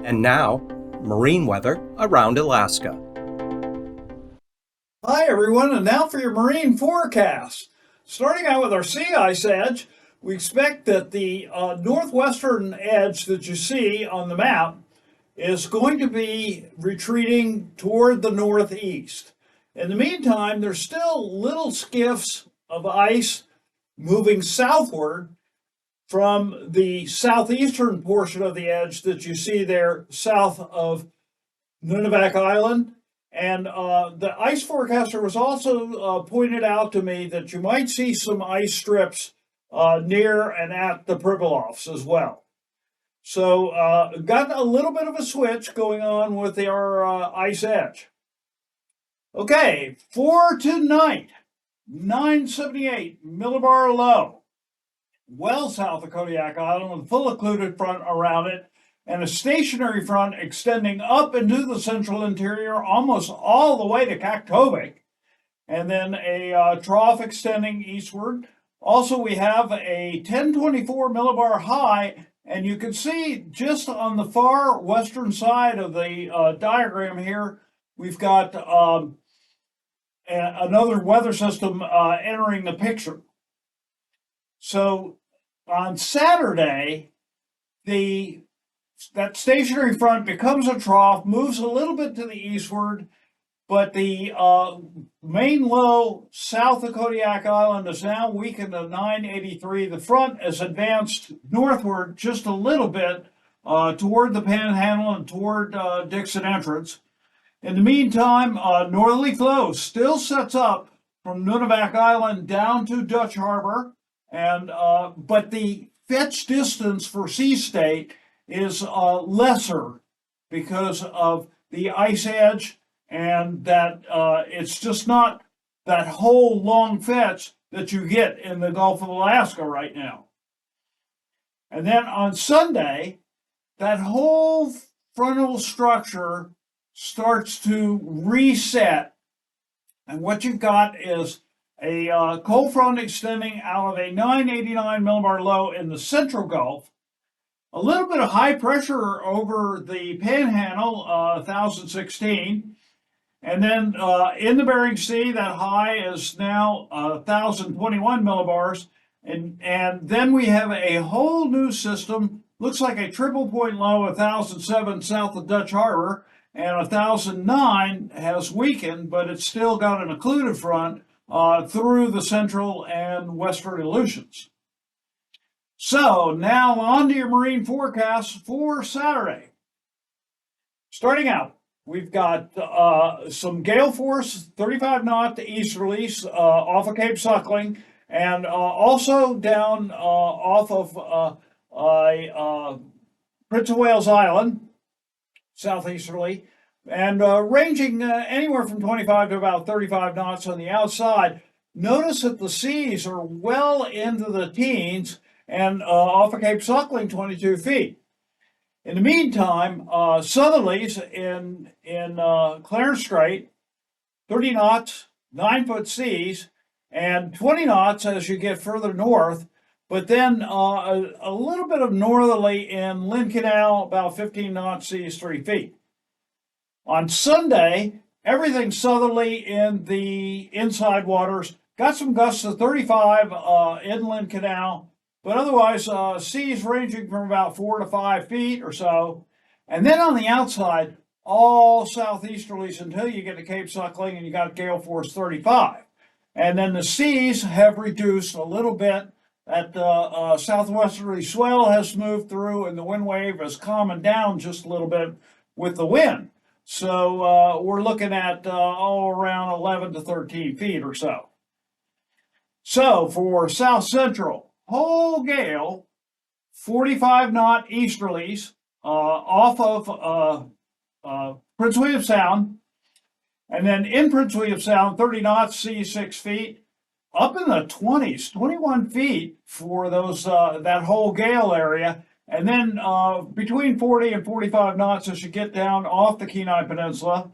And now, marine weather around Alaska. Hi everyone, and now for your marine forecast. Starting out with our sea ice edge, we expect that the northwestern edge that you see on the map is going to be retreating toward the northeast. In the meantime, there's still little skiffs of ice moving southward from the southeastern portion of the edge that you see there south of Nunivak Island. And the ice forecaster was also pointed out to me that you might see some ice strips near and at the Pribilofs as well. So got a little bit of a switch going on with our ice edge. Okay, for tonight, 978 millibar low, well south of Kodiak Island with a full occluded front around it, and a stationary front extending up into the central interior almost all the way to Kaktovik, and then a trough extending eastward. Also, we have a 1024 millibar high, and you can see just on the far western side of the diagram here, we've got another weather system entering the picture. So on Saturday, that stationary front becomes a trough, moves a little bit to the eastward, but the main low south of Kodiak Island is now weakened to 983. The front is advanced northward just a little bit toward the Panhandle and toward Dixon Entrance. In the meantime, northerly flow still sets up from Nunivak Island down to Dutch Harbor, and but the fetch distance for sea state is lesser because of the ice edge, and that it's just not that whole long fetch that you get in the Gulf of Alaska right now. And then on Sunday, that whole frontal structure starts to reset, and what you've got is a cold front extending out of a 989 millibar low in the central Gulf, a little bit of high pressure over the Panhandle, 1016, and then in the Bering Sea, that high is now 1021 millibars, and then we have a whole new system, looks like a triple point low, 1007 south of Dutch Harbor, and 1009 has weakened, but it's still got an occluded front through the central and western Aleutians. So now on to your marine forecast for Saturday. Starting out, we've got some gale force, 35 knot to easterlies off of Cape Suckling, and also down off of Prince of Wales Island, southeasterly, and ranging anywhere from 25 to about 35 knots on the outside. Notice that the seas are well into the teens, and off of Cape Suckling, 22 feet. In the meantime, southerlies in Clarence Strait, 30 knots, 9-foot seas, and 20 knots as you get further north, but then a little bit of northerly in Lynn Canal, about 15 knots, seas 3 feet. On Sunday, everything southerly in the inside waters, got some gusts of 35 in Lynn Canal, but otherwise seas ranging from about 4 to 5 feet or so. And then on the outside, all southeasterlies until you get to Cape Suckling, and you got gale force 35. And then the seas have reduced a little bit. That southwesterly swell has moved through, and the wind wave has calmed down just a little bit with the wind. So we're looking at all around 11 to 13 feet or so. So for south central, whole gale, 45 knot easterlies off of Prince William Sound, and then in Prince William Sound, 30 knots, seas 6 feet, up in the 20s, 21 feet for those that whole gale area, and then between 40 and 45 knots as you get down off the Kenai Peninsula.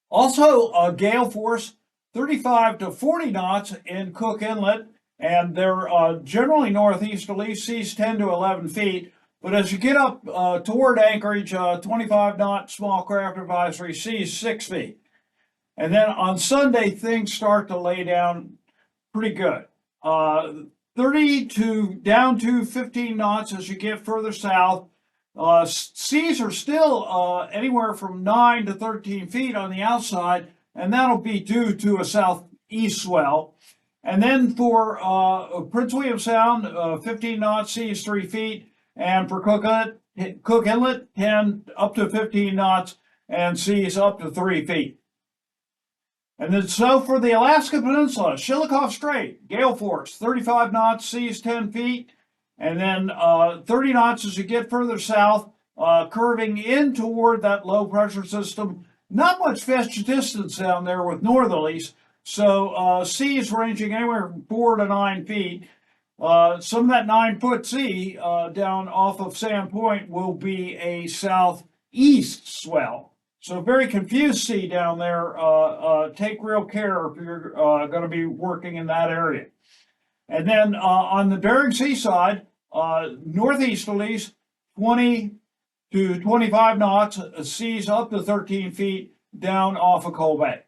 Also, gale force 35 to 40 knots in Cook Inlet, and they're generally northeasterly, seas 10 to 11 feet. But as you get up toward Anchorage, 25 knot small craft advisory, seas 6 feet. And then on Sunday, things start to lay down pretty good. 30 to down to 15 knots as you get further south. Seas are still anywhere from 9 to 13 feet on the outside, and that'll be due to a southeast swell. And then for Prince William Sound, 15 knots, seas 3 feet, and for Cook Inlet, 10 up to 15 knots, and seas up to 3 feet. And then so for the Alaska Peninsula, Shelikof Strait, gale force, 35 knots, seas 10 feet, and then 30 knots as you get further south, curving in toward that low pressure system. Not much fetch distance down there with northerlies, so seas ranging anywhere from 4 to 9 feet. Some of that 9-foot sea down off of Sand Point will be a southeast swell. So very confused sea down there. Take real care if you're going to be working in that area. And then on the Bering Sea side, northeasterlies, 20 to 25 knots, seas up to 13 feet down off of Coal Bay.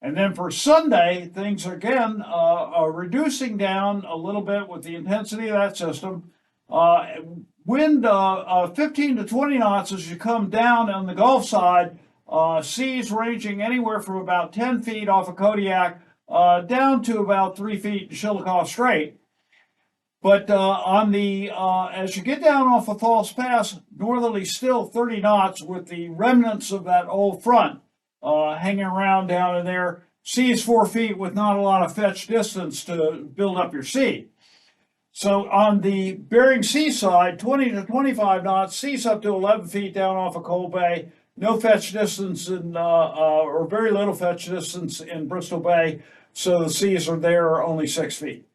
And then for Sunday, things again are reducing down a little bit with the intensity of that system. Wind 15 to 20 knots as you come down on the Gulf side, seas ranging anywhere from about 10 feet off of Kodiak down to about 3 feet in Shelikof Strait. But on the as you get down off of False Pass, northerly still 30 knots with the remnants of that old front hanging around down in there. Seas 4 feet with not a lot of fetch distance to build up your sea. So on the Bering Sea side, 20 to 25 knots, seas up to 11 feet down off of Coal Bay. No fetch distance in, or very little fetch distance in Bristol Bay. So the seas are there only 6 feet.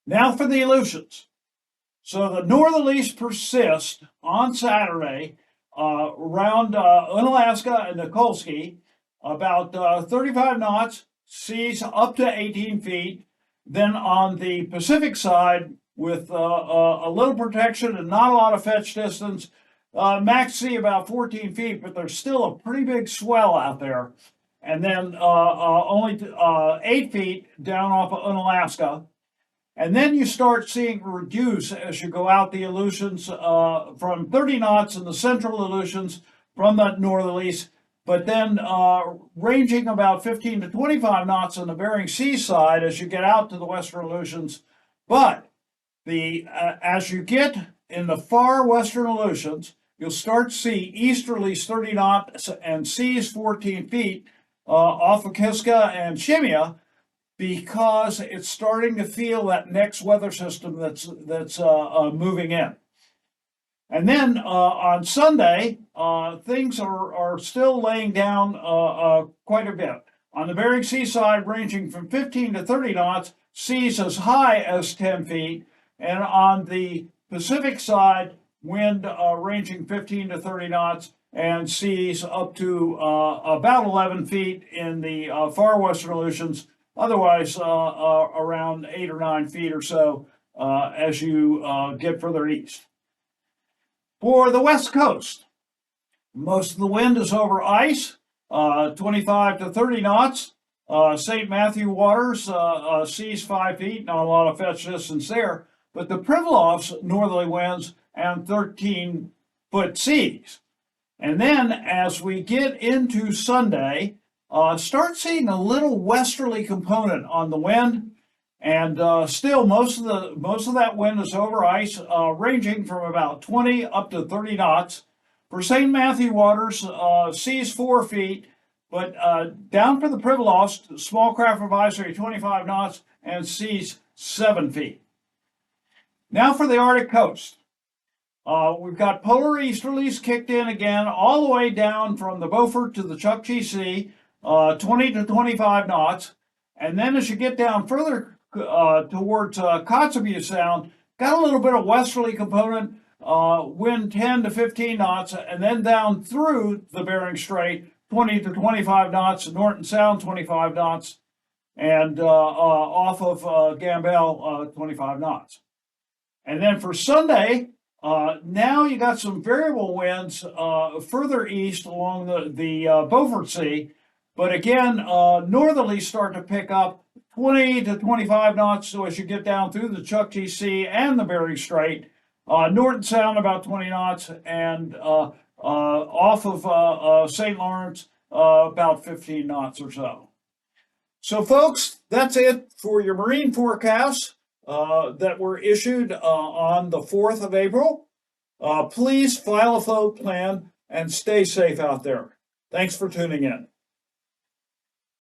Now for the Aleutians. So the northerlies persist on Saturday around Unalaska and Nikolsky, about 35 knots, seas up to 18 feet. Then on the Pacific side, with a little protection and not a lot of fetch distance, max sea about 14 feet, but there's still a pretty big swell out there. And then only 8 feet down off of Unalaska. And then you start seeing reduce as you go out the Aleutians from 30 knots in the central Aleutians from that northerlies, but then ranging about 15 to 25 knots on the Bering Sea side as you get out to the western Aleutians. But as you get in the far western Aleutians, you'll start to see easterlies 30 knots and seas 14 feet off of Kiska and Shemya, because it's starting to feel that next weather system that's moving in. And then on Sunday, things are still laying down quite a bit. On the Bering Sea side, ranging from 15 to 30 knots, seas as high as 10 feet. And on the Pacific side, wind ranging 15 to 30 knots and seas up to about 11 feet in the far western Aleutians. Otherwise, around 8 or 9 feet or so as you get further east. For the West Coast, most of the wind is over ice, 25 to 30 knots. St. Matthew waters, seas 5 feet, not a lot of fetch distance there. But the Pribilof's northerly winds and 13-foot seas. And then as we get into Sunday, start seeing a little westerly component on the wind, and still most of that wind is over ice, ranging from about 20 up to 30 knots. For St. Matthew waters, seas 4 feet, but down for the Pribilofs, small craft advisory 25 knots and seas 7 feet. Now for the Arctic coast. We've got polar easterlies kicked in again, all the way down from the Beaufort to the Chukchi Sea, 20 to 25 knots. And then as you get down further towards Kotzebue Sound, got a little bit of westerly component, wind 10 to 15 knots, and then down through the Bering Strait, 20 to 25 knots, Norton Sound 25 knots, and off of Gambell 25 knots. And then for Sunday, Now you got some variable winds further east along the Beaufort Sea, but again, northerlies start to pick up 20 to 25 knots. So as you get down through the Chukchi Sea and the Bering Strait, Norton Sound about 20 knots, and off of St. Lawrence about 15 knots or so. So, folks, that's it for your marine forecasts that were issued on the 4th of April. Please file a float plan and stay safe out there. Thanks for tuning in.